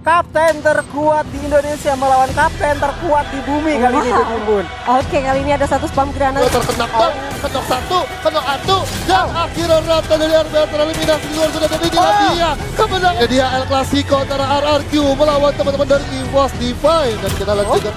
Kapten terkuat di Indonesia melawan kapten terkuat di bumi kali ini Bun. Oke, kali ini ada satu spam granat. Terkena bang, kena satu, kena atu, dan akhirnya Rata dari RBL tereliminasi di luar zona dan inilah dia kemenangan dia El Clasico antara RRQ melawan teman-teman dari EVOS Divine dan kita lanjutkan.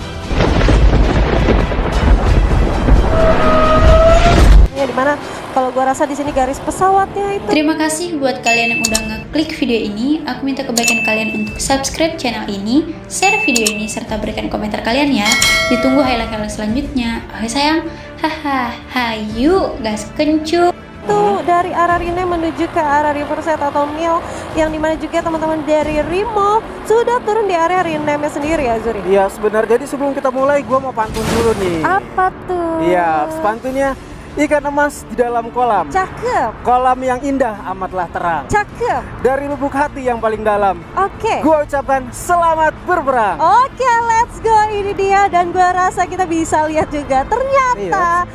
Ya, dimana kalau gua rasa di sini garis pesawatnya itu. Terima kasih buat kalian yang udah ngeklik video ini. Aku minta kebaikan kalian untuk subscribe channel ini, share video ini, serta berikan komentar kalian ya. Ditunggu highlight-highlight selanjutnya. Oke sayang, haha, hayu, gas kencu. Tuh dari arah Rine menuju ke arah Riverside atau Mil, yang dimana juga teman-teman dari Rimo sudah turun di area Rinem sendiri ya Zuri. Iya sebenarnya, jadi sebelum kita mulai gua mau pantun dulu nih. Apa tuh? Iya, pantunnya ikan emas di dalam kolam. Cakep. Kolam yang indah amatlah terang. Cakep. Dari lubuk hati yang paling dalam. Oke. Gua ucapkan selamat berperang. Oke, let's go. Ini dia, dan gua rasa kita bisa lihat juga ternyata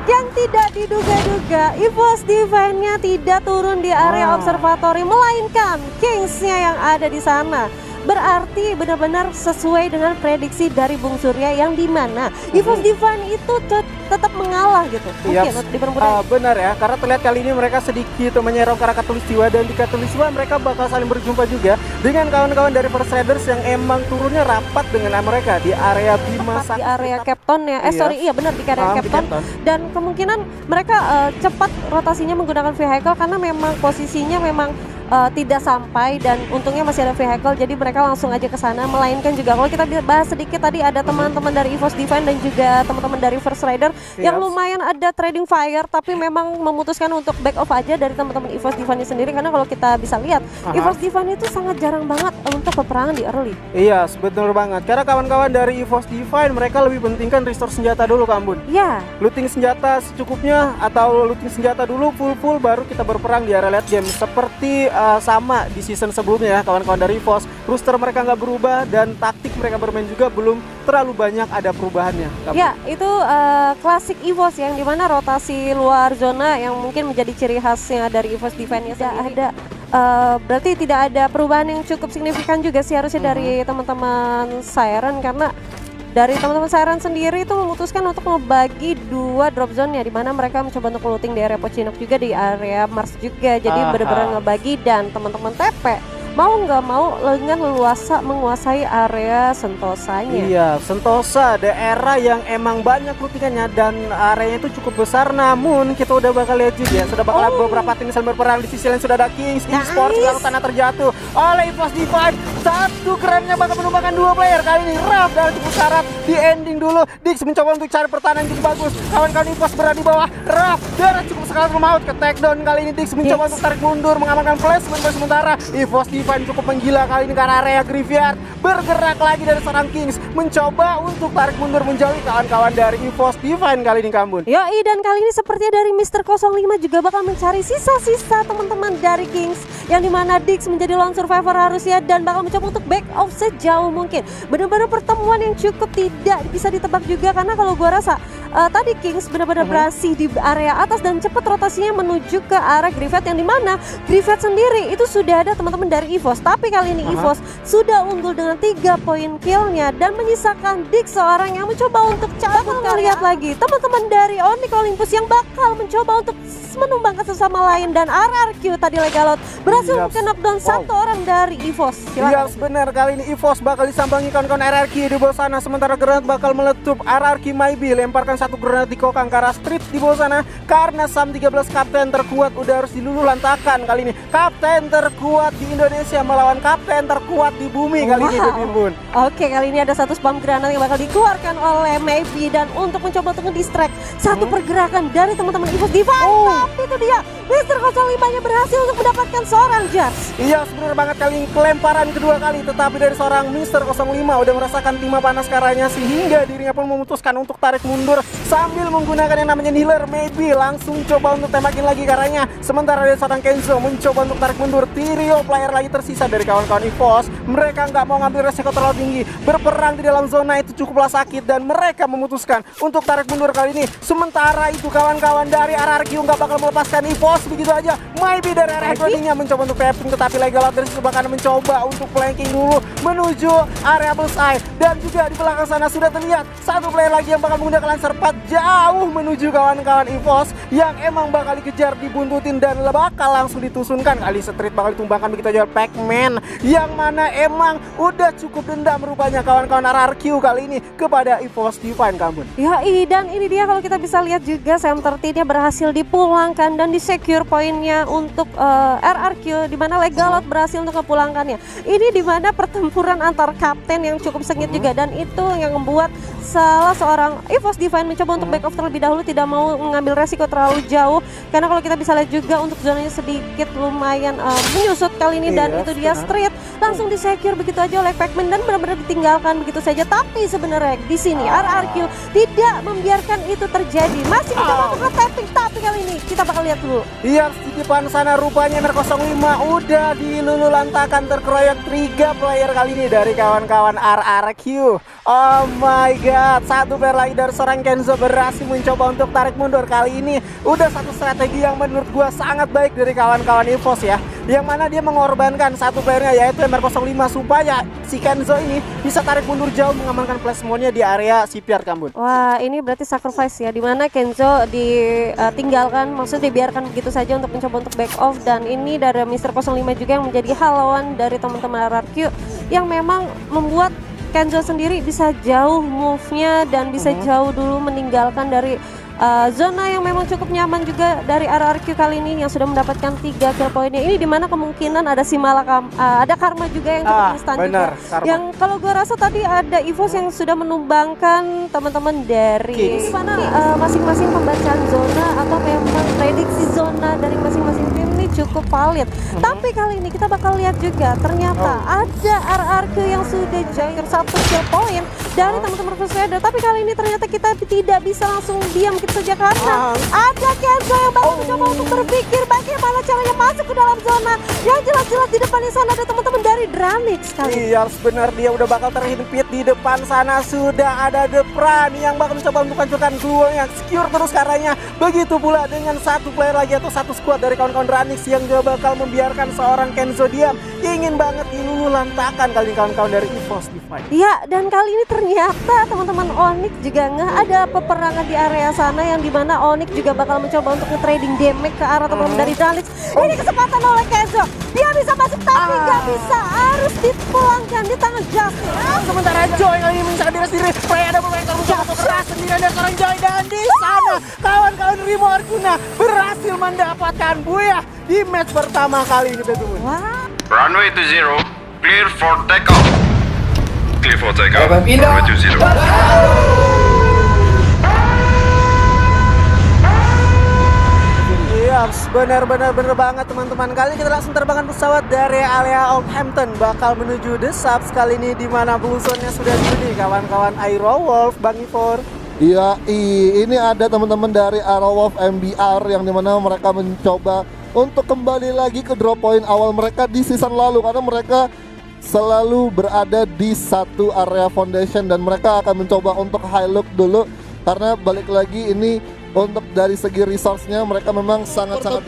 yang tidak diduga-duga EVOS Divine-nya tidak turun di area observatory, melainkan Kings-nya yang ada di sana. Berarti benar-benar sesuai dengan prediksi dari Bung Surya, yang dimana EVOS Divine itu tetap mengalah gitu. Mungkin untuk di perempuan. Benar ya, karena terlihat kali ini mereka sedikit menyerang ke arah Katulistiwa, dan di Katulistiwa mereka bakal saling berjumpa juga dengan kawan-kawan dari First Riders yang emang turunnya rapat dengan mereka di area Bima Sakti. Di area Captain ya, iya benar di area Captain. Dan kemungkinan mereka cepat rotasinya menggunakan vehicle karena memang posisinya memang tidak sampai, dan untungnya masih ada vehicle, jadi mereka langsung aja ke sana. Melainkan juga kalau kita bahas sedikit tadi, ada teman-teman dari EVOS Divine dan juga teman-teman dari First Rider yang lumayan ada trading fire, tapi memang memutuskan untuk back off aja dari teman-teman EVOS Divine sendiri, karena kalau kita bisa lihat EVOS Divine itu sangat jarang banget untuk peperangan di early. Iya, betul banget. Karena kawan-kawan dari EVOS Divine mereka lebih pentingkan restore senjata dulu, Kambun. Iya. Looting senjata secukupnya, atau looting senjata dulu full baru kita berperang di area late game. Seperti sama di season sebelumnya ya, kawan-kawan dari EVOS. Rooster mereka nggak berubah, dan taktik mereka bermain juga belum terlalu banyak ada perubahannya. Ya, itu klasik EVOS, yang dimana rotasi luar zona yang mungkin menjadi ciri khasnya dari EVOS Divine. Tidak ada berarti tidak ada perubahan yang cukup signifikan juga sih harusnya dari teman-teman Siren, karena dari teman-teman Siren sendiri itu memutuskan untuk membagi dua drop zone ya, dimana mereka mencoba untuk looting di area Pochinok juga, di area Mars juga. Jadi benar-benar ngebagi, dan teman-teman TP mau nggak mau dengan leluasa menguasai area Sentosanya. Iya, Sentosa daerah yang emang banyak lootingannya, dan areanya itu cukup besar. Namun kita udah bakal lihat juga, sudah bakal beberapa tim saling berperang. Di sisi lain sudah ada Kings Esports yang tanah terjatuh oleh EVOS Divine. Satu kerennya bakal menumbangkan dua player. Kali ini Raf dari cukup syarat di ending dulu. Dix mencoba untuk cari pertahanan yang cukup bagus. Kawan-kawan EVOS berada di bawah. Raf darah cukup sekali maut ke takedown. Kali ini Dix mencoba untuk tarik mundur, mengamankan placement sementara. EVOS Divine cukup menggila kali ini karena area Graveyard. Bergerak lagi dari seorang Kings, mencoba untuk tarik mundur menjauhi kawan-kawan dari EVOS Divine kali ini, Kambun. Yoi, dan kali ini sepertinya dari Mr. 05 juga bakal mencari sisa-sisa teman-teman dari Kings, yang dimana Dix menjadi lone survivor harusnya, dan bakal mencoba untuk back off sejauh mungkin. Benar-benar pertemuan yang cukup tidak bisa ditebak juga, karena kalau gua rasa tadi Kings benar-benar berhasil di area atas dan cepat rotasinya menuju ke arah Graveyard, yang dimana Graveyard sendiri itu sudah ada teman-teman dari EVOS, tapi kali ini EVOS sudah unggul dengan 3 poin killnya, dan menyisakan Dix seorang yang mencoba untuk cabut. Lihat lagi teman-teman dari Onyx Olympus yang bakal mencoba untuk menumbangkan sesama lain, dan RRQ tadi Legalot berhasil knockdown satu orang dari EVOS. Iya benar, kali ini EVOS bakal disambangi kawan-kawan RRQ di bawah sana, sementara granat bakal meletup. RRQ Maybe lemparkan satu granat di kokang ke arah Street di bawah sana, karena SAM 13 kapten terkuat udah harus diluluh lantakan. Kali ini kapten terkuat di Indonesia melawan kapten terkuat di bumi kali ini, Bun. Oke, kali ini ada satu spam granat yang bakal dikeluarkan oleh Maybe, dan untuk mencoba untuk distract satu pergerakan dari teman-teman EVOS Divine. Tapi itu dia, Mr. 05-nya berhasil untuk mendapatkan seorang Jars. Iya, sebenarnya banget kali ini kelemparan kedua kali, tetapi dari seorang Mr. 05 udah merasakan timah panas karanya, sehingga dirinya pun memutuskan untuk tarik mundur sambil menggunakan yang namanya Healer. Maybe langsung coba untuk tembakin lagi karanya, sementara dari seorang Kenzo mencoba untuk tarik mundur. Trio player lagi tersisa dari kawan-kawan EVOS, mereka nggak mau ngambil resiko terlalu tinggi. Berperang di dalam zona itu cukuplah sakit, dan mereka memutuskan untuk tarik mundur kali ini. Sementara itu kawan-kawan dari RRQ nggak bakal melepaskan EVOS begitu aja. maybe dari arah Headway-nya mencoba untuk tapping, tetapi Legalot dari situ bahkan mencoba untuk flanking dulu menuju area bullseye. Dan juga di belakang sana sudah terlihat satu player lagi yang bakal menggunakan Lancer 4 jauh menuju kawan-kawan EVOS yang emang bakal dikejar, dibuntutin dan bakal langsung ditusunkan. Kali Street bakal ditumbangkan begitu aja Pac-Man yang mana emang udah cukup dendam rupanya kawan-kawan RRQ kali ini kepada EVOS Divine, Kambun. Ya, dan ini dia kalau kita bisa lihat juga Sam 13-nya berhasil dipulangkan dan di-secure poinnya untuk RRQ, di mana Legalot berhasil untuk kepulangkannya. Ini di mana pertempuran antar kapten yang cukup sengit juga, dan itu yang membuat salah seorang EVOS Divine mencoba untuk back off terlebih dahulu, tidak mau mengambil resiko terlalu jauh karena kalau kita bisa lihat juga untuk zonanya sedikit lumayan menyusut kali ini. Dan itu dia Street langsung di-secure begitu aja oleh Pac-Man dan benar-benar ditinggalkan begitu saja. Tapi sebenarnya di sini RRQ tidak membiarkan itu terjadi, masih mencoba untuk tapping, tapi kali ini kita bakal lihat dulu. Iya, di depan sana rupanya MR05 udah dilululantakan, terkeroyok 3 player kali ini dari kawan-kawan RRQ. Oh my god, satu player lagi dari seorang Kenzo berhasil mencoba untuk tarik mundur. Kali ini udah satu strategi yang menurut gua sangat baik dari kawan-kawan EVOS ya, yang mana dia mengorbankan satu playernya yaitu MR05 supaya si Kenzo ini bisa tarik mundur jauh mengamankan plasmonnya di area CPR, Kambun. Wah, ini berarti sacrifice ya, dimana Kenzo ditinggalkan, maksudnya dibiarkan begitu saja untuk mencoba untuk back off. Dan ini dari Mr. 05 juga yang menjadi halauan dari teman-teman RRQ yang memang membuat Kenzo sendiri bisa jauh move-nya dan bisa jauh dulu meninggalkan dari zona yang memang cukup nyaman juga dari RRQ kali ini yang sudah mendapatkan 3 kill poinnya. Ini dimana kemungkinan ada si ada Karma juga yang cukup instan juga. Karma. Yang kalau gue rasa tadi ada EVOS yang sudah menumbangkan teman-teman dari mana masing-masing pembacaan zona atau memang prediksi zona dari masing-masing tim ini cukup valid. Tapi kali ini kita bakal lihat juga ternyata ada RRQ yang sudah jauh 1 kill point dari teman-teman Crusader. Tapi kali ini ternyata kita tidak bisa langsung diam saja karena ada Kenzo yang baru mencoba untuk berpikir bagaimana caranya masuk ke dalam zona. Yang jelas-jelas di depannya sana ada teman-teman dari Dranix kali. Iya, benar, dia udah bakal terhimpit. Di depan sana sudah ada The Pran yang bakal mencoba untuk hancurkan duel yang secure terus karanya. Begitu pula dengan satu player lagi atau satu squad dari kawan-kawan Dranix yang juga bakal membiarkan seorang Kenzo diam. Ingin banget dilululantakan kali kawan-kawan dari EVOS Divine. Iya, dan kali ini ternyata teman-teman Onyx juga ada peperangan di area sana yang dimana Onyx juga bakal mencoba untuk nge-trading damage ke arah teman-teman dari Dranix. Ini kesempatan oleh Kenzo, dia bisa masuk tapi nggak bisa, harus dipulangkan di tangan Justin. Sementara Joy kali ini menyusahkan diri sendiri. Play ada pemain terbuka untuk keras sendirian dari seorang Joy, dan di sana kawan-kawan Rimo Arjuna berhasil mendapatkan buaya di match pertama kali ini, teman-teman. Wah. Runway to 0, clear for takeoff. Clear for takeoff. Runway to 0. Benar banget teman-teman. Kali ini kita langsung terbangkan pesawat dari area Oldhampton bakal menuju The Subs kali ini, di mana bluesonnya sudah jadi kawan-kawan Aerowolf, Bang Ivor. Iya, ini ada teman-teman dari Aerowolf MBR yang dimana mereka mencoba untuk kembali lagi ke drop point awal mereka di season lalu, karena mereka selalu berada di satu area foundation dan mereka akan mencoba untuk high look dulu karena balik lagi ini untuk dari segi resource-nya mereka memang sangat-sangat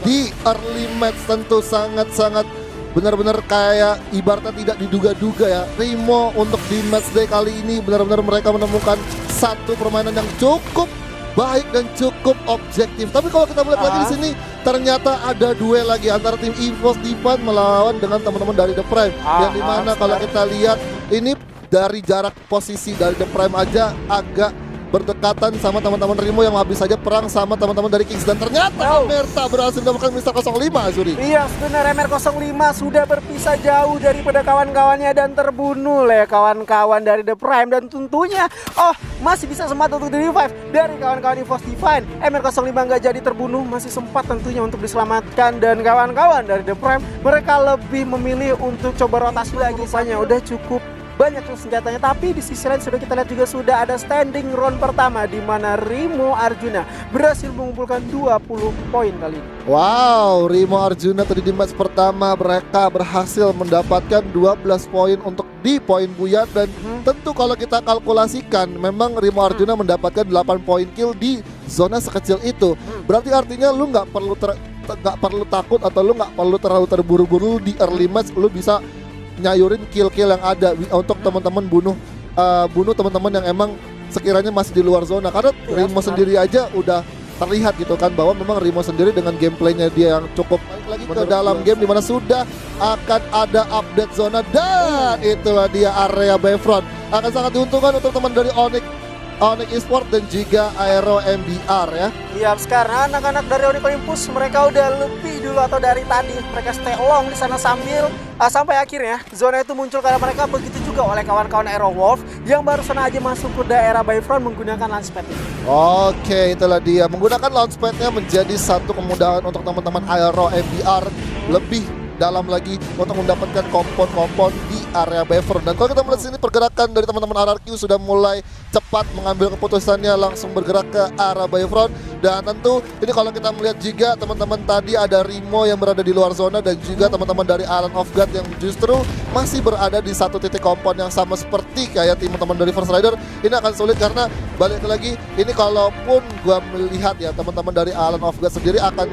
di early match, tentu sangat-sangat benar-benar kayak ibaratnya tidak diduga-duga ya. Rimo untuk di match day kali ini benar-benar mereka menemukan satu permainan yang cukup baik dan cukup objektif. Tapi kalau kita melihat lagi di sini ternyata ada duel lagi antara tim EVOS Divine melawan dengan teman-teman dari The Prime, yang dimana kalau kita lihat ini dari jarak posisi dari The Prime aja agak berdekatan sama teman-teman Rimo yang habis saja perang sama teman-teman dari Kings, dan ternyata Merta berhasil mendapatkan Mr. 05, Zuri. Iya, sebenarnya MR05 sudah berpisah jauh daripada kawan-kawannya dan terbunuh oleh kawan-kawan dari The Prime, dan tentunya masih bisa sempat untuk di revive dari kawan-kawan EVOS Divine. MR05 nggak jadi terbunuh, masih sempat tentunya untuk diselamatkan, dan kawan-kawan dari The Prime mereka lebih memilih untuk coba rotasi lagi. Rupanya udah cukup banyak senjatanya, tapi di sisi lain sudah kita lihat juga sudah ada standing round pertama di mana Rimo Arjuna berhasil mengumpulkan 20 poin kali ini. Wow, Rimo Arjuna tadi di match pertama mereka berhasil mendapatkan 12 poin untuk di poin buyat, dan tentu kalau kita kalkulasikan memang Rimo Arjuna mendapatkan 8 poin kill di zona sekecil itu. Berarti artinya lu nggak perlu nggak perlu takut atau lu nggak perlu terlalu terburu-buru di early match, lu bisa nyayurin kill-kill yang ada untuk teman-teman bunuh teman-teman yang emang sekiranya masih di luar zona. Karena Rimo sendiri aja udah terlihat gitu kan bahwa memang Rimo sendiri dengan gameplaynya dia yang cukup lagi ke dalam game dimana sudah akan ada update zona dan itulah dia area Bayfront akan sangat diuntungkan untuk teman dari Onyx Esports dan juga Aero MBR ya. Iya, sekarang anak-anak dari Onyx Olympus mereka udah lebih dulu atau dari tadi mereka stay long di sana sampai akhirnya zona itu muncul karena mereka begitu juga oleh kawan-kawan Aero Wolf yang barusan aja masuk ke daerah Bayfront menggunakan launchpad. Oke, itulah dia menggunakan launchpadnya menjadi satu kemudahan untuk teman-teman Aero MBR lebih dalam lagi untuk mendapatkan kompon-kompon di area Bayfront. Dan kalau kita melihat sini pergerakan dari teman-teman RRQ sudah mulai cepat mengambil keputusannya langsung bergerak ke arah Bayfront. Dan tentu ini kalau kita melihat juga teman-teman tadi ada Rimo yang berada di luar zona dan juga teman-teman dari Island of God yang justru masih berada di satu titik kompon yang sama seperti kayak teman-teman dari First Rider. Ini akan sulit karena balik lagi ini kalaupun gua melihat ya teman-teman dari Island of God sendiri akan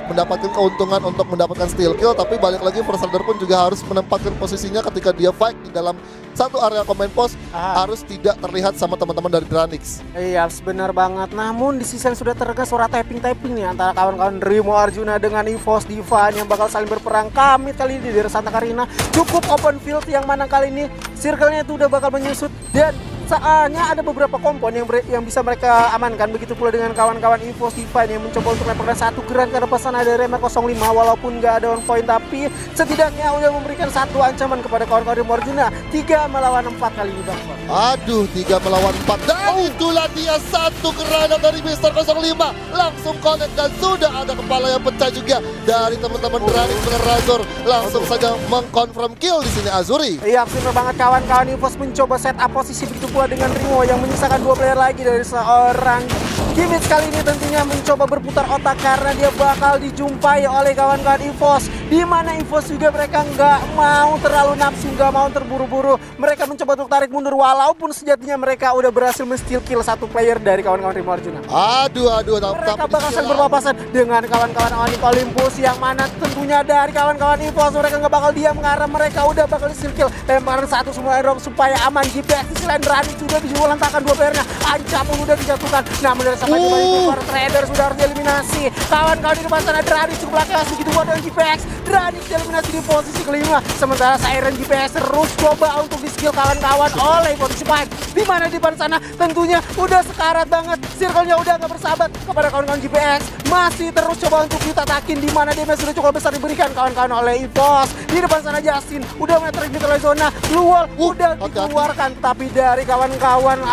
mendapatkan keuntungan untuk mendapatkan steal kill, tapi balik lagi First Rider pun juga harus menempatkan posisinya ketika dia fight di dalam satu area command post harus tidak terlihat sama teman-teman dari Dranix. Iya, benar banget. Namun di sisi yang sudah terdengar suara typing nih antara kawan-kawan Rimo Arjuna dengan EVOS Divine yang bakal saling berperang. Kami kali ini dari Santa Karina cukup open field yang mana kali ini circle-nya itu udah bakal menyusut dan saatnya ada beberapa kompon yang bisa mereka amankan. Begitu pula dengan kawan-kawan EVOS Divine yang mencoba untuk lemparkan satu geran ke depan sana dari Remer 05 walaupun nggak ada on point, tapi setidaknya udah memberikan satu ancaman kepada kawan-kawan Rimo Arjuna. 3 melawan 4 kali ini Bang. Aduh, 3 melawan 4 dan itulah dia satu granat dari Mister 05 langsung connect dan sudah ada kepala yang pecah juga dari teman-teman Dranix dengan Razor langsung saja mengkonfirm kill di sini Azuri. Iya, benar banget kawan-kawan EVOS mencoba set up posisi begitu pula dengan Rimo yang menyisakan 2 player lagi dari seorang Kimmich kali ini tentunya mencoba berputar otak karena dia bakal dijumpai oleh kawan-kawan EVOS, di mana EVOS juga mereka nggak mau terlalu nafsu, nggak mau terburu-buru. Mereka mencoba untuk tarik mundur walaupun sejatinya mereka udah berhasil men-steal kill satu player dari kawan-kawan Rimo Arjuna. Aduh, mereka bakal saling berpapasan dengan kawan-kawan Onyx Olympus yang mana tentunya dari kawan-kawan EVOS mereka nggak bakal diam karena mereka udah bakal steal kill. Lemparan satu semua airdrop supaya aman. GPS di selain Dranix sudah diulang-takan 2 playernya. Anca pun udah dijatuhkan. Namun dari sampai kembali para trader sudah harus dieliminasi. Kawan-kawan di depan sana Dranix cukup lakas begitu buat dengan GPS. Dranix dieliminasi di posisi kelima. Sementara Siren GPS terus coba untuk di skill kawan-kawan oleh posisi Five. Di mana di depan sana tentunya udah sekarat banget. Circle-nya udah nggak bersahabat kepada kawan-kawan GPS. Masih terus coba untuk ditatakin di mana damage sudah cukup besar diberikan kawan-kawan oleh EVOS. Di depan sana Justin udah menerik di tengah zona. Luol udah dikeluarkan, tapi dari kawan-kawan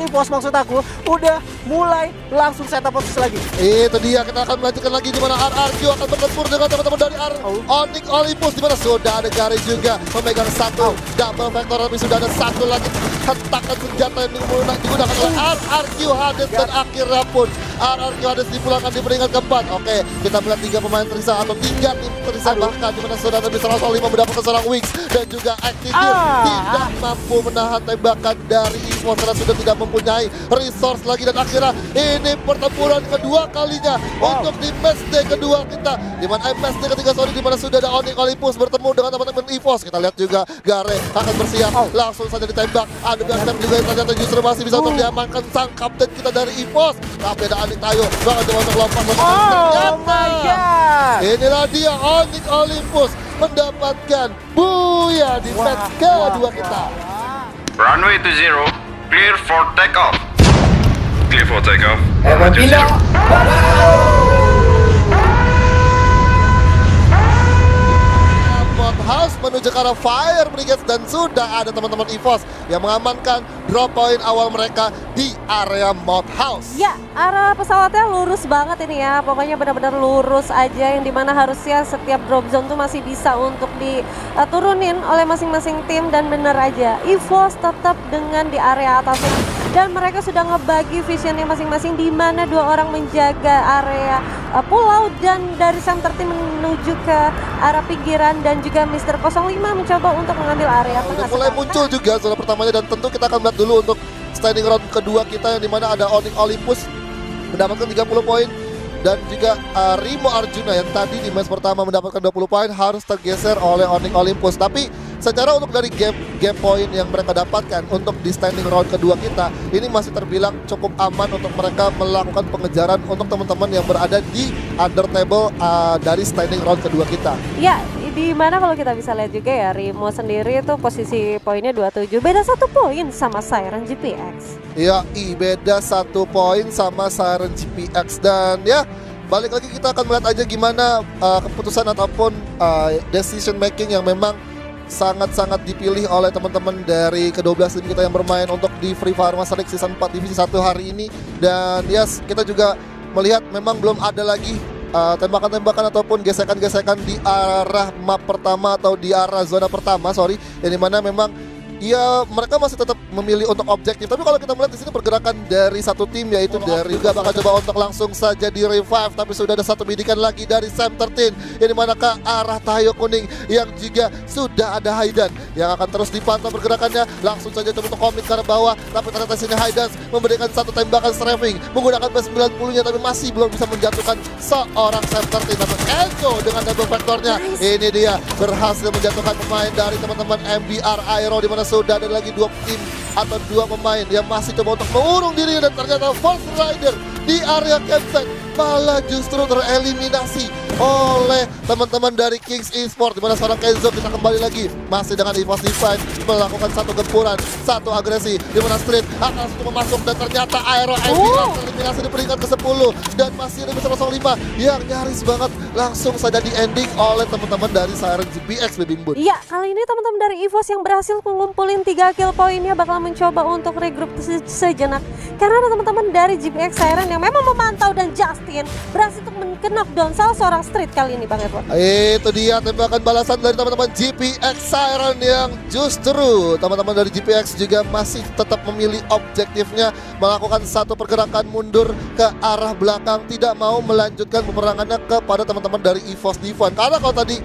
EVOS maksud aku udah mulai langsung setup posisi lagi. Itu dia, kita akan melanjutkan lagi di mana RRQ akan bertempur dengan teman-teman dari Onyx Olympus di mana sudah ada Gary juga memegang satu double vector, tapi sudah ada satu lagi hentakan senjata yang digunakan oleh RRQ Hades dan akhirnya pun RRQ Hades dipulangkan di peringkat keempat. Oke, kita melihat 3 pemain tersisa atau 3 tim tersisa bahkan di mana sudah ada 105 mendapatkan seorang Wings dan juga Activium tidak mampu menahan tembakan dari EVOS karena sudah tidak mempunyai resource lagi. Dan akhirnya ini pertempuran kedua kalinya untuk di match day kedua kita, di mana match day ketiga di mana sudah ada Onyx Olympus bertemu dengan teman-teman EVOS. Kita lihat juga Gare akan bersiap langsung saja ditembak. Ada Blackstep juga yang ternyata justru masih bisa untuk diamankan sang kapten kita dari EVOS, tapi ada Anik Tayo bakal coba untuk lompat. Inilah dia Onyx Olympus mendapatkan buya di match kedua kita. Runway to 0, clear for takeoff. Clear for takeoff. Runway to 0. House menuju ke arah Fire Brigade dan sudah ada teman-teman EVOS yang mengamankan drop point awal mereka di area Mod House. Ya, arah pesawatnya lurus banget ini ya, pokoknya benar-benar lurus aja, yang dimana harusnya setiap drop zone tuh masih bisa untuk diturunin oleh masing-masing tim. Dan bener aja EVOS tetap dengan di area atasnya dan mereka sudah ngebagi visionnya masing-masing, di mana 2 orang menjaga area pulau dan dari center tim menuju ke arah pinggiran, dan juga Mister 05 mencoba untuk mengambil area tengah. Mulai muncul juga zona pertamanya dan tentu kita akan lihat dulu untuk standing round kedua kita yang dimana ada Onyx Olympus mendapatkan 30 poin dan juga Rimo Arjuna yang tadi di match pertama mendapatkan 20 poin harus tergeser oleh Onyx Olympus. Tapi secara untuk dari game point yang mereka dapatkan untuk di standing round kedua kita, ini masih terbilang cukup aman untuk mereka melakukan pengejaran untuk teman-teman yang berada di under table dari standing round kedua kita. Ya, di mana kalau kita bisa lihat juga ya, Rimo sendiri itu posisi poinnya 27, beda 1 poin sama Siren GPX. Ya, beda 1 poin sama Siren GPX. Dan ya, balik lagi kita akan melihat aja gimana keputusan ataupun decision making yang memang sangat-sangat dipilih oleh teman-teman dari ke-12 tim kita yang bermain untuk di Free Fire Master League Season 4 Divisi 1 hari ini. Dan yes, kita juga melihat memang belum ada lagi tembakan-tembakan ataupun gesekan-gesekan di arah map pertama atau di arah zona pertama, yang dimana memang ya mereka masih tetap memilih untuk objektif. Tapi kalau kita melihat di sini pergerakan dari satu tim, yaitu dari juga bakal coba untuk langsung saja di revive, tapi sudah ada satu bidikan lagi dari Sam 13 yang dimana ke arah Tayo Kuning yang juga sudah ada Haidan yang akan terus dipantau pergerakannya. Langsung saja coba untuk komit ke arah bawah, tapi ternyata sini Haidan memberikan satu tembakan strafing menggunakan P90-nya, tapi masih belum bisa menjatuhkan seorang Sam 13. Namun Enzo dengan double factornya, ini dia berhasil menjatuhkan pemain dari teman-teman MBR Aero, di mana sudah ada lagi 2 tim atau 2 pemain yang masih coba untuk mengurung diri, dan ternyata Force Rider di area campsite malah justru tereliminasi oleh teman-teman dari Kings Esports, di mana seorang Kenzo kita kembali lagi masih dengan EVOS Divine melakukan satu gempuran, satu agresi, di mana Street akan untuk masuk, dan ternyata Aero MBR tereliminasi di peringkat ke-10, dan masih ada Mr. 05 yang nyaris banget langsung saja di ending oleh teman-teman dari Siren GPX, Baby Bun. Iya, kali ini teman-teman dari EVOS yang berhasil mengumpulin 3 kill poinnya bakal mencoba untuk regroup sejenak, karena ada teman-teman dari GPX Siren yang memang memantau, dan Justin berhasil untuk knockdown salah seorang Street kali ini, Bang Edward. Itu dia tembakan balasan dari teman-teman GPX Siren yang justru teman-teman dari GPX juga masih tetap memilih objektifnya, melakukan satu pergerakan mundur ke arah belakang, tidak mau melanjutkan peperangannya kepada teman-teman dari EVOS Divine. Karena kalau tadi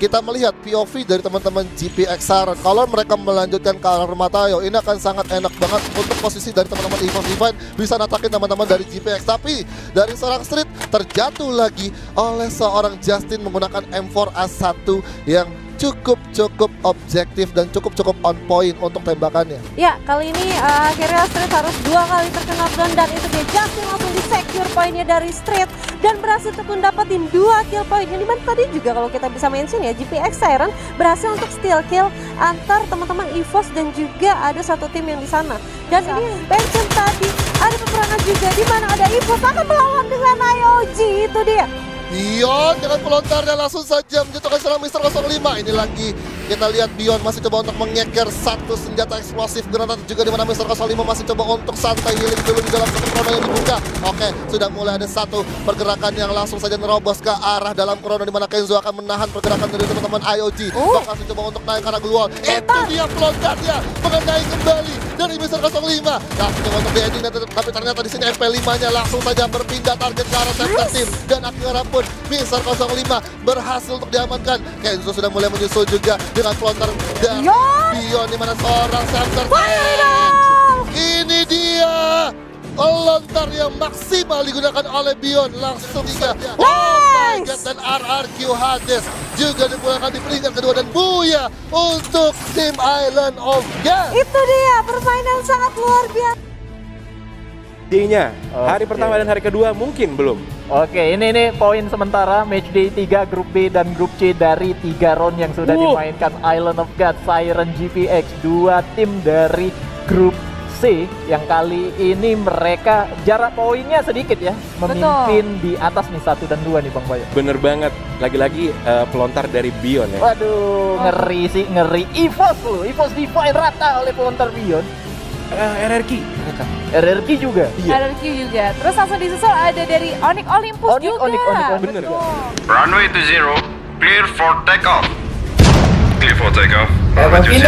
kita melihat POV dari teman-teman GPX Siren, kalau mereka melanjutkan ke arah Matayo, ini akan sangat enak banget untuk posisi dari teman-teman EVOS Divine bisa natakin teman-teman dari GPX. Tapi dari seorang Street terjatuh lagi oleh seorang Justin menggunakan M4A1 yang cukup objektif dan cukup on point untuk tembakannya. Ya, kali ini akhirnya Street harus 2 kali terkena down, dan itu dia Justin langsung di secure poinnya dari Street dan berhasil untuk dapetin 2 kill point. Yang dimana tadi juga kalau kita bisa mention ya, GPX Siren berhasil untuk steal kill antar teman-teman EVOS, dan juga ada satu tim yang di sana. Dan ini mention tadi ada peperangan juga di mana ada EVOS akan melawan dengan IOG, itu dia. Bion dengan pelontarnya langsung saja menjatuhkan serang Mr. 05. Ini lagi kita lihat Bion masih coba untuk mengeker satu senjata eksplosif granat, juga dimana Mr. 05 masih coba untuk santai healing dulu di dalam satu krono yang dibuka. Oke, sudah mulai ada satu pergerakan yang langsung saja nerobos ke arah dalam krono, dimana Kenzo akan menahan pergerakan dari teman-teman IOG. Bakal coba untuk naik ke arah Gluon. Itu dia pelontarnya mengenai kembali dari Mr. 05. Langsung coba untuk di ending, tapi ternyata di sini MP5-nya langsung saja berpindah target ke arah center team, dan akhirnya pun Mr. 05 berhasil untuk diamankan. Kenzo sudah mulai menyusul juga dengan pelontar dari Bion, di mana seorang center team. Ini dia pelontar yang maksimal digunakan oleh Bion, langsung 3. Oh my god, dan RRQ Hades juga dipulangkan di peringkat kedua, dan buya untuk tim Island of Gas. Itu dia permainan sangat luar biasa. D-nya, hari pertama dan hari kedua mungkin belum. Oke, ini poin sementara match day 3 grup B dan grup C dari 3 round yang sudah dimainkan Island of God, Siren GPX, 2 tim dari grup C yang kali ini mereka jarak poinnya sedikit ya, memimpin di atas nih 1 dan 2 nih Bang Bayu. Bener banget, lagi-lagi pelontar dari Bion ya. Waduh, ngeri sih, ngeri. EVOS loh, EVOS Divine rata oleh pelontar Bion. RRQ juga. RRQ juga. Terus langsung disusul ada dari Onyx Olympus juga. Bener. Runway to 0, clear for takeoff. Clear for takeoff. Runway to 0.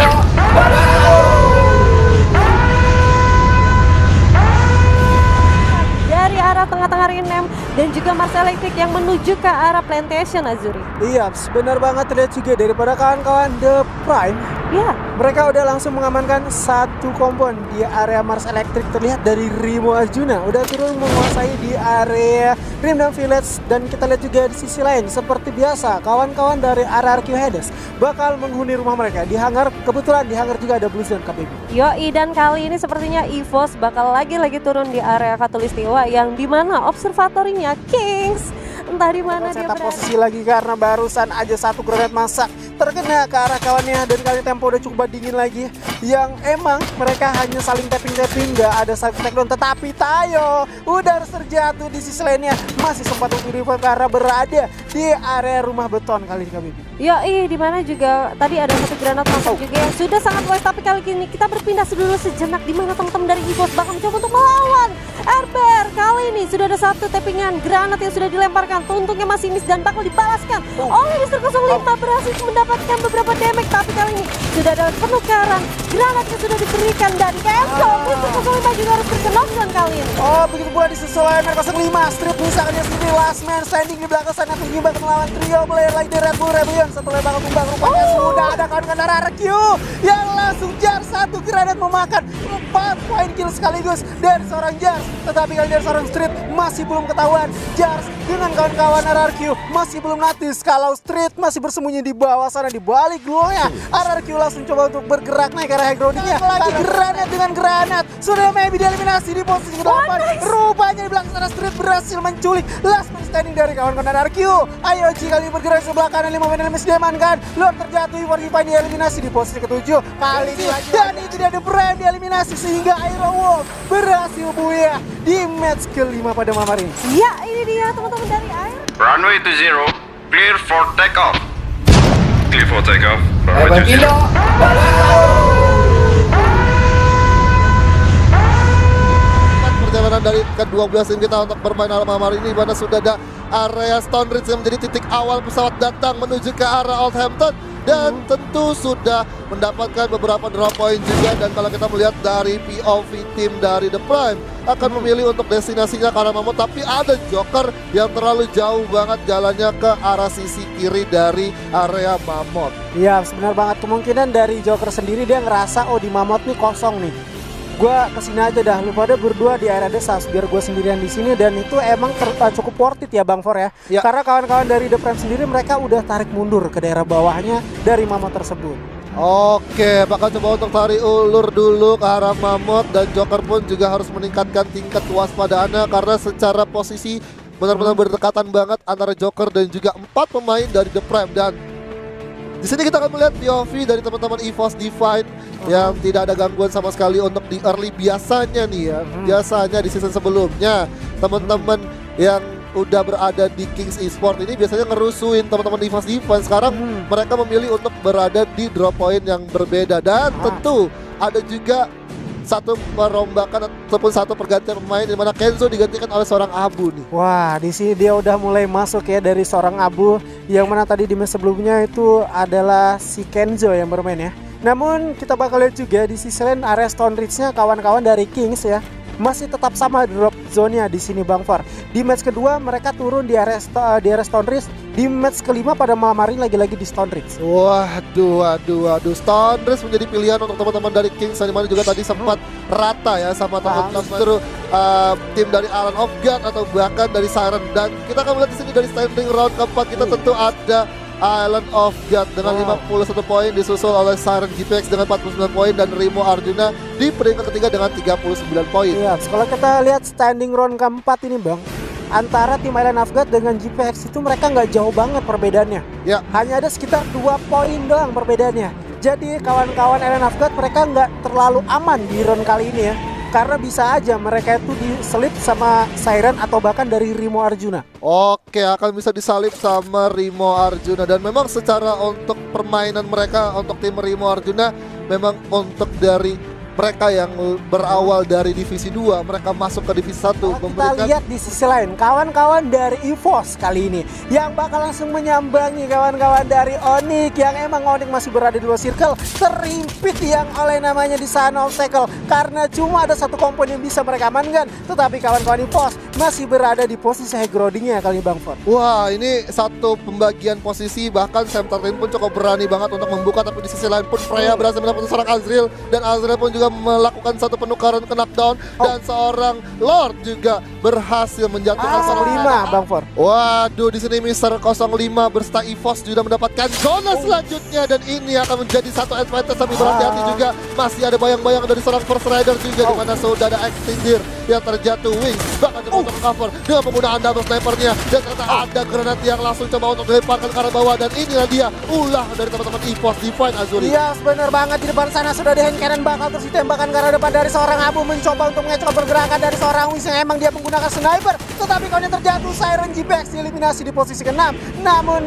Dari arah tengah-tengah Rinem dan juga Mars Electric yang menuju ke arah Plantation, Azuri. Iya, benar banget, terlihat juga daripada kawan-kawan The Prime. Ya, Mereka udah langsung mengamankan satu kompon di area Mars Electric. Terlihat dari Rimo Arjuna udah turun menguasai di area Rimdam Village. Dan kita lihat juga di sisi lain, seperti biasa kawan-kawan dari RRQ Hades bakal menghuni rumah mereka di hangar. Kebetulan di hangar juga ada Blues dan KBB. Yoi, dan kali ini sepertinya EVOS bakal lagi-lagi turun di area Katulistiwa yang dimana observatorinya Kings. Entah di mana dia Setup berada. posisi lagi karena barusan aja satu granat masak terkena ke arah kawannya, dan kali tempo udah cukup dingin lagi. Yang emang mereka hanya saling tapping-tapping, nggak ada saling takedown. Tetapi Tayo udah harus terjatuh di sisi lainnya, masih sempat untuk revive karena berada di area rumah beton kali ini KBB. Yoi, di mana juga tadi ada satu granat masuk juga yang sudah sangat wise. Tapi kali ini kita berpindah dulu sejenak, di mana teman-teman dari EVOS bakal mencoba untuk melawan RBR. Kali ini sudah ada satu tappingan granat yang sudah dilemparkan, untungnya masih miss dan bakal dibalaskan oleh Mr. 05. Berhasil mendapatkan beberapa damage, tapi kali ini sudah ada penukaran granat yang sudah diberikan dari Kenzo. Mr. 05 juga harus berkenokkan kali ini. Oh, begitu pula disusul oleh MR05. Street misalnya sendiri last man standing di belakang sana, tinggi bakal melawan trio player like the Red Bull Rebellion. Setelah bakal tumbang, rupanya sudah ada kawan-kawan RRQ yang langsung jar satu granat memakan 4 poin kill sekaligus dari seorang Jars. Tetapi kali dari seorang Street masih belum ketahuan. Jars dengan kawan-kawan RRQ masih belum notice kalau Street masih bersembunyi di bawah sana, di balik glunya. RRQ langsung coba untuk bergerak naik ke arah high groundingnya. Lagi granat dengan granat sudah maybe dieliminasi di posisi ke-8. Rupanya di belakang sana Street berhasil menculik last man standing dari kawan-kawan RRQ. IOG kali ini bergerak sebelah kanan, 5 menit masih diamankan. Lord terjatuh, Ivan dieliminasi di posisi ke-7 kali ini. Dan itu dia The Prime dieliminasi sehingga Aero Wolf berhasil buya di match ke-5 pada malam hari ini. Ya, ini dia teman-teman dari Air. Runway to 0, clear for takeoff. Clear for takeoff. Runway to 0. Perjalanan dari ke-12 tim kita untuk bermain malam hari ini, mana sudah ada area Stone Ridge yang menjadi titik awal pesawat datang menuju ke arah Oldhampton, dan tentu sudah mendapatkan beberapa drop point juga. Dan kalau kita melihat dari POV tim dari The Prime akan memilih untuk destinasinya ke arah Mammoth, tapi ada Joker yang terlalu jauh banget jalannya ke arah sisi kiri dari area Mammoth. Iya, sebenarnya banget. Kemungkinan dari Joker sendiri dia ngerasa oh di Mammoth nih kosong nih. Gua kesini aja dah, lu pada berdua di area desas biar gue sendirian di sini. Dan itu emang cukup worth it ya Bang For ya. Karena kawan-kawan dari The Prime sendiri mereka udah tarik mundur ke daerah bawahnya dari Mammoth tersebut. Oke, bakal coba untuk tarik ulur dulu ke arah Mammoth, dan Joker pun juga harus meningkatkan tingkat kewaspadaannya karena secara posisi benar-benar berdekatan banget antara Joker dan juga 4 pemain dari The Prime. Dan di sini kita akan melihat POV dari teman-teman EVOS Divine yang tidak ada gangguan sama sekali untuk di early. Biasanya nih ya, biasanya di season sebelumnya teman-teman yang udah berada di Kings Esports ini biasanya ngerusuin teman-teman EVOS Divine. Sekarang mereka memilih untuk berada di drop point yang berbeda, dan tentu ada juga satu perombakan ataupun satu pergantian pemain di mana Kenzo digantikan oleh seorang Abu nih. Wah, di sini dia udah mulai masuk ya dari seorang Abu, yang mana tadi di match sebelumnya itu adalah si Kenzo yang bermain ya. Namun kita bakal lihat juga di sisi lain area Stone Ridge-nya kawan-kawan dari Kings ya masih tetap sama drop zone-nya di sini Bang Far. Di match kedua mereka turun di area Stone Ridge. Di match kelima pada malam hari lagi-lagi di Stone Ridge. Waduh, Stone Ridge menjadi pilihan untuk teman-teman dari Kings, di mana juga tadi sempat rata ya sama teman-teman tim dari Island of God atau bahkan dari Siren. Dan kita akan melihat di sini dari standing round keempat kita tentu ada Island of God dengan 51 poin, disusul oleh Siren GPX dengan 49 poin, dan Rimo Arjuna di peringkat ketiga dengan 39 poin. Iya, kalau kita lihat standing round keempat ini Bang, antara tim Island of God dengan GPX itu mereka nggak jauh banget perbedaannya. Ya, hanya ada sekitar 2 poin doang perbedaannya. Jadi kawan-kawan Island of God mereka nggak terlalu aman di round kali ini ya, karena bisa aja mereka itu diselip sama Siren atau bahkan dari Rimo Arjuna. Oke, akan bisa disalip sama Rimo Arjuna. Dan memang secara untuk permainan mereka untuk tim Rimo Arjuna, memang untuk dari mereka yang berawal dari divisi 2 mereka masuk ke divisi 1 Kita lihat di sisi lain kawan-kawan dari EVOS kali ini yang bakal langsung menyambangi kawan-kawan dari Onyx yang emang Onyx masih berada di luar circle, terimpit yang oleh namanya di sana obstacle karena cuma ada satu kompon yang bisa mereka amankan, tetapi kawan-kawan EVOS masih berada di posisi high groundingnya kali Bang Ford. Wah, ini satu pembagian posisi, bahkan Sam 13 pun cukup berani banget untuk membuka, tapi di sisi lain pun Freya berhasil mendapatkan seorang Azrael, dan Azrael pun juga melakukan satu penukaran ke knockdown, dan seorang Lord juga berhasil menjatuhkan seorang 5 Bang Ford. Waduh, di sini Mister 05 berserta EVOS sudah mendapatkan zona selanjutnya, dan ini akan menjadi satu advantage, tapi berhati-hati juga masih ada bayang-bayang dari seorang First Rider juga, di mana sudah ada Extindir yang terjatuh, Wings bahkan coba untuk cover dengan penggunaan double snipernya, dan ternyata ada granat yang langsung coba untuk dilemparkan ke arah bawah, dan inilah dia ulah dari teman-teman EVOS Divine Azuri. Iya, benar banget, di depan sana sudah di hand cannon bakal terus ditembakkan ke arah depan dari seorang Abu, mencoba untuk mengecoh pergerakan dari seorang Wings yang emang dia menggunakan sniper, tetapi kawannya terjatuh. Siren GPX dieliminasi di posisi ke-6. Namun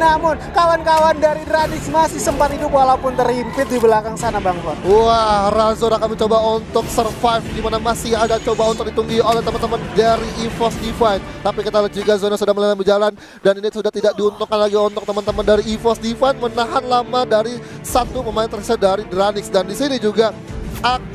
kawan-kawan dari Radix masih sempat hidup walaupun terimpit di belakang sana Bang Ford. Wah, Razor akan mencoba untuk survive, di mana masih ada coba untuk ditunggu oleh teman-teman dari EVOS Divine. Tapi kita lihat juga zona sudah mulai berjalan, dan ini sudah tidak diuntungkan lagi untuk teman-teman dari EVOS Divine menahan lama dari satu pemain tersisa dari Radix, dan di sini juga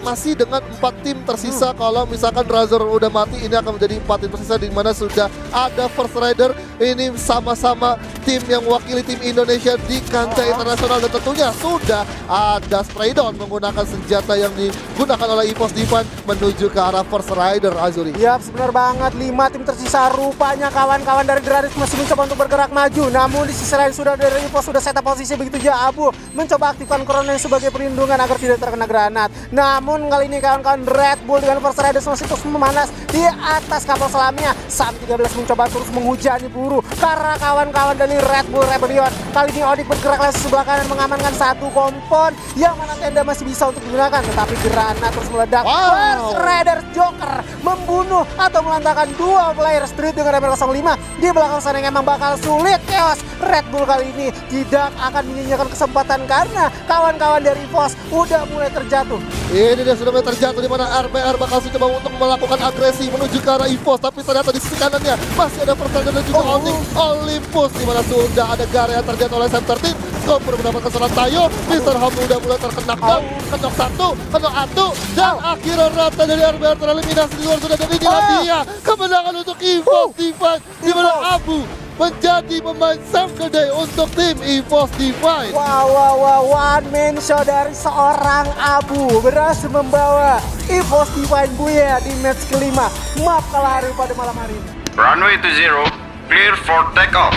masih dengan 4 tim tersisa. Kalau misalkan Razor udah mati, ini akan menjadi 4 tim tersisa, di mana sudah ada First Rider. Ini sama-sama tim yang mewakili tim Indonesia di kancah internasional, dan tentunya sudah ada Spraydon menggunakan senjata yang digunakan oleh EVOS Divine menuju ke arah First Rider Azuri. Yap, benar banget, 5 tim tersisa. Rupanya kawan-kawan dari Radix masih mencoba untuk bergerak maju, namun di sisi lain sudah dari EVOS sudah setup posisi begitu aja. Abu mencoba aktifkan Corona sebagai perlindungan agar tidak terkena granat. Namun kali ini kawan-kawan Red Bull dengan First Riders masih terus memanas di atas kapal selamnya. Sam 13 mencoba terus menghujani peluru karena kawan-kawan dari Red Bull Rebellion. Kali ini Onyx bergerak langsung sebelah kanan mengamankan satu kompon yang mana tenda masih bisa untuk digunakan, tetapi granat terus meledak. First Riders Joker membunuh atau melantarkan 2 player Street dengan level 05 di belakang sana yang emang bakal sulit. Chaos Red Bull kali ini tidak akan menyanyiakan kesempatan karena kawan-kawan dari EVOS udah mulai terjatuh. Ini dia sudah mulai terjatuh, di mana RBR bakal coba untuk melakukan agresi menuju ke arah EVOS, tapi ternyata di sisi kanannya masih ada First Rider dan juga Onyx Olympus, di mana sudah ada Gare yang terjatuh oleh Sam 13. Skopur mendapatkan seorang Tayo, Mr. Ham udah mulai terkena down, kenok 1, kenok 1, dan akhirnya rata dari RBR tereliminasi di luar zona, dan inilah dia kemenangan untuk EVOS Divine, di mana Abu menjadi pemain save the day untuk tim EVOS Divine. Wow, one man show dari seorang Abu berhasil membawa EVOS Divine Buya di match kelima. Maaf kalah hari pada malam hari ini. Runway to 0, clear for takeoff.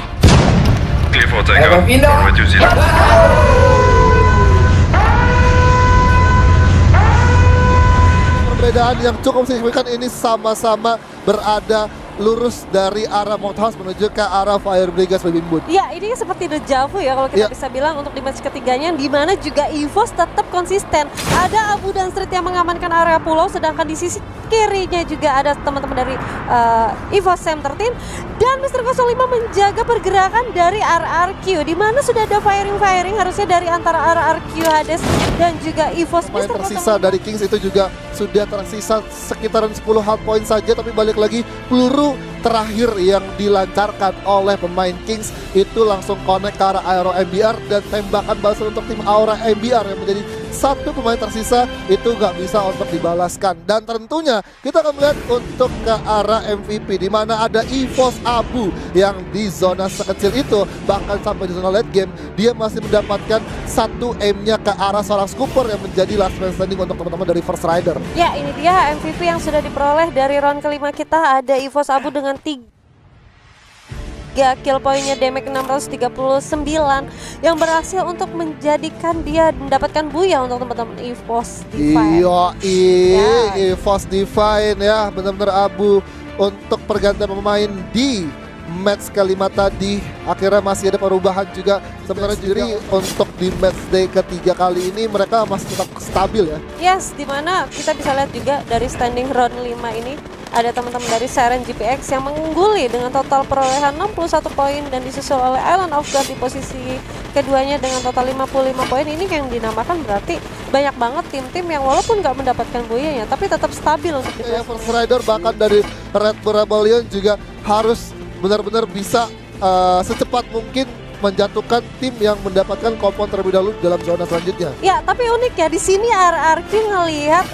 Clear for takeoff. Runway to 0. Perbedaan yang cukup signifikan, ini sama-sama berada lurus dari arah Mount House menuju ke arah Fire Brigade Bimbun. Ya, ini seperti deja vu ya kalau kita bisa bilang untuk di match ketiganya, di mana juga EVOS tetap konsisten. Ada Abu dan Street yang mengamankan area pulau, sedangkan di sisi kirinya juga ada teman-teman dari EVOS Sam 13 dan Mister 05 menjaga pergerakan dari RRQ, di mana sudah ada firing harusnya dari antara RRQ Hades dan juga EVOS. Pemain tersisa dari Kings itu juga sudah tersisa sekitaran 10 hard point saja, tapi balik lagi peluru terakhir yang dilancarkan oleh pemain Kings itu langsung connect ke arah Aero MBR, dan tembakan balasan untuk tim Aura MBR yang menjadi satu pemain tersisa itu nggak bisa untuk dibalaskan. Dan tentunya kita akan melihat untuk ke arah MVP, di mana ada EVOS Abu yang di zona sekecil itu, bahkan sampai di zona late game dia masih mendapatkan 1 aim-nya ke arah seorang Scooper yang menjadi last man standing untuk teman-teman dari First Rider. Ya, ini dia MVP yang sudah diperoleh dari round kelima kita. Ada EVOS Abu dengan 3 kill poinnya, damage 639 yang berhasil untuk menjadikan dia mendapatkan buya untuk teman-teman EVOS Divine. EVOS Divine ya, benar-benar Abu untuk pergantian pemain di match kelima tadi. Akhirnya masih ada perubahan juga. Sebenarnya jadi untuk di match day ketiga kali ini mereka masih tetap stabil ya. Yes, dimana kita bisa lihat juga dari standing round 5 ini ada teman-teman dari Siren GPX yang mengungguli dengan total perolehan 61 poin, dan disusul oleh Island of God di posisi keduanya dengan total 55 poin. Ini yang dinamakan berarti banyak banget tim-tim yang walaupun nggak mendapatkan buoyanya tapi tetap stabil untuk di Ya, First Rider bahkan dari Red Bull Rebellion juga harus benar-benar bisa secepat mungkin menjatuhkan tim yang mendapatkan kompon terlebih dahulu dalam zona selanjutnya. Ya, tapi unik ya di sini RRQ ngelihat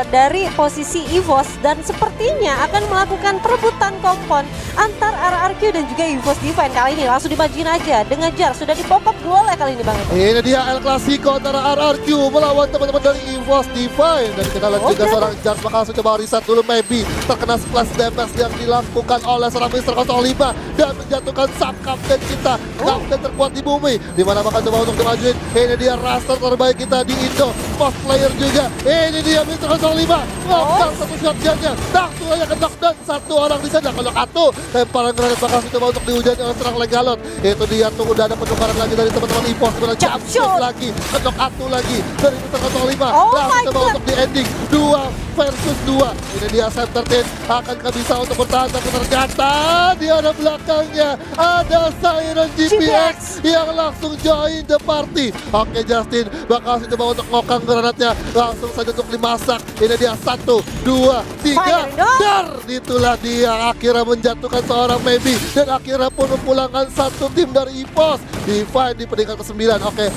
dari posisi EVOS dan sepertinya akan melakukan perebutan kompon antar RRQ dan juga EVOS Divine. Kali ini langsung dimajuin aja dengan Jar sudah dipokok duel ya kali ini Bang. Ini dia El Clasico antara RRQ melawan teman-teman dari EVOS Divine, dan kita lihat juga seorang Jar bakal langsung coba reset dulu, maybe terkena splash damage yang dilakukan oleh seorang Mr. 05 dan menjatuhkan sub kapten kita, kapten terkuat di bumi, dimana bakal coba untuk dimajuin. Ini dia raster terbaik kita di Indo, most player juga. Ini dia Mr. 05 ngokang satu shotgunnya, tuh aja ke knockdown satu orang di sana. Kalau Atu lemparan granat bakal coba untuk dihujani oleh serang Legalot. Itu dia tuh udah ada penukaran lagi dari teman-teman EVOS, jump shot lagi, kedok Atu lagi dari Mr. 05. Langsung coba untuk di ending 2 versus 2. Ini dia center team akankah bisa untuk bertahan, tapi ternyata di ada belakangnya ada Siren GPX yang langsung join the party. Oke, Justin bakal coba untuk ngokang granatnya, langsung saja untuk dimasak. Ini dia 1, 2, 3 dar, itulah dia akhirnya menjatuhkan seorang maybe, dan akhirnya pun memulangkan satu tim dari EVOS Divine di peringkat ke-9. Oke,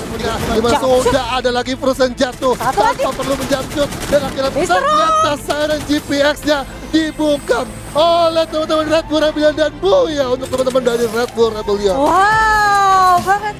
dimana sudah ada lagi Frozen jatuh tanpa perlu menjamcut, dan akhirnya ternyata Siren GPX-nya dibungkam oleh teman-teman Red Bull Rebellion, dan buya untuk teman-teman dari Red Bull Rebellion. Wow, banget.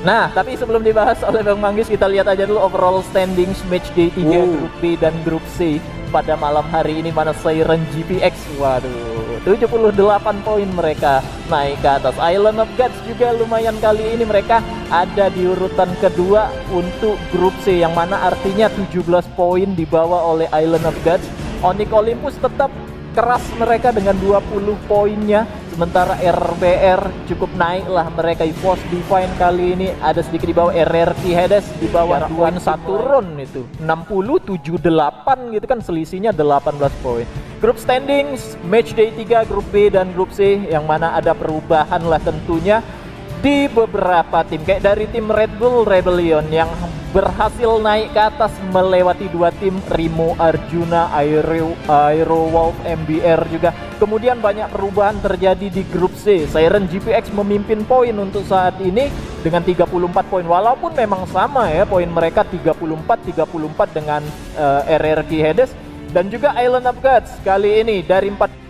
Nah, tapi sebelum dibahas oleh Bang Manggis, kita lihat aja dulu overall standings match day 3 grup B dan grup C pada malam hari ini, mana Siren GPX, waduh, 78 poin mereka naik ke atas. Island of Gods juga lumayan, kali ini mereka ada di urutan kedua untuk grup C, yang mana artinya 17 poin dibawa oleh Island of Gods. Onyx Olympus tetap keras mereka dengan 20 poinnya, sementara RBR cukup naik lah mereka. EVOS Divine kali ini ada sedikit di bawah, RRQ Hades di bawah 2 poin satu round, itu 60-78 gitu kan, selisihnya 18 poin. Grup standings match day 3 grup B dan grup C, yang mana ada perubahan lah tentunya di beberapa tim, kayak dari tim Red Bull Rebellion yang berhasil naik ke atas melewati 2 tim, Rimo Arjuna, Aero Wolf, MBR juga. Kemudian banyak perubahan terjadi di grup C. Siren GPX memimpin poin untuk saat ini dengan 34 poin, walaupun memang sama ya poin mereka 34 dengan RRQ Hades, dan juga Island of Gods kali ini dari 4